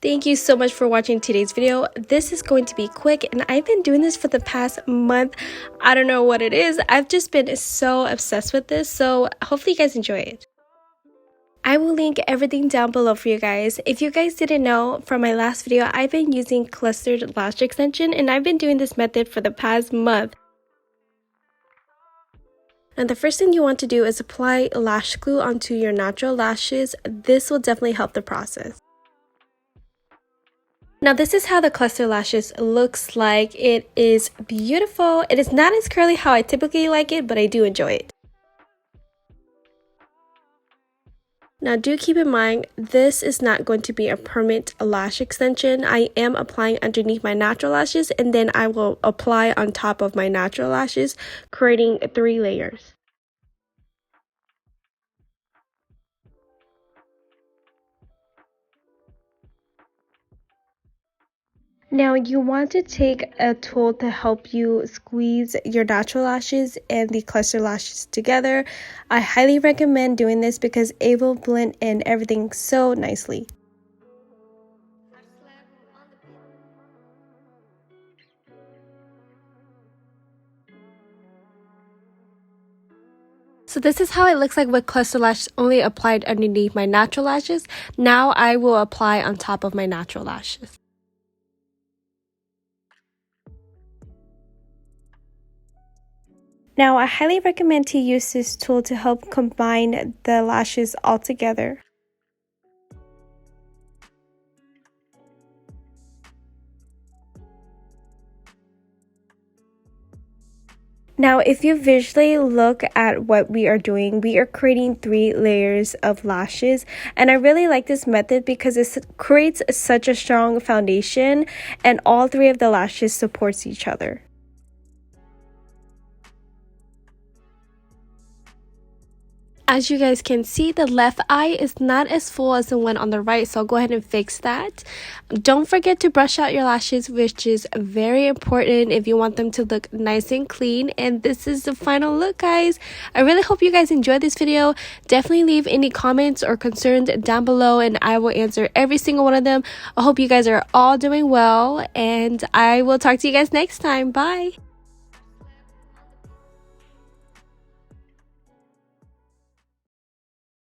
Thank you so much for watching today's video. This is going to be quick and I've been doing this for the past month. I don't know what it is. I've just been so obsessed with this, so hopefully you guys enjoy it. I will link everything down below for you guys. If you guys didn't know, from my last video, I've been using clustered lash extension and I've been doing this method for the past month. Now the first thing you want to do is apply lash glue onto your natural lashes. This will definitely help the process. Now this is how the cluster lashes looks like. It is beautiful. It is not as curly how I typically like it, but I do enjoy it. Now do keep in mind, this is not going to be a permanent lash extension. I am applying underneath my natural lashes and then I will apply on top of my natural lashes, creating 3 layers. Now you want to take a tool to help you squeeze your natural lashes and the cluster lashes together. I highly recommend doing this because it will blend in everything so nicely. So this is how it looks like with cluster lashes only applied underneath my natural lashes. Now I will apply on top of my natural lashes. Now, I highly recommend to use this tool to help combine the lashes all together. Now, if you visually look at what we are doing, we are creating 3 layers of lashes. And I really like this method because it creates such a strong foundation and all 3 of the lashes supports each other. As you guys can see, the left eye is not as full as the one on the right, so I'll go ahead and fix that. Don't forget to brush out your lashes, which is very important if you want them to look nice and clean. And this is the final look, guys. I really hope you guys enjoyed this video. Definitely leave any comments or concerns down below and I will answer every single one of them. I hope you guys are all doing well and I will talk to you guys next time. Bye!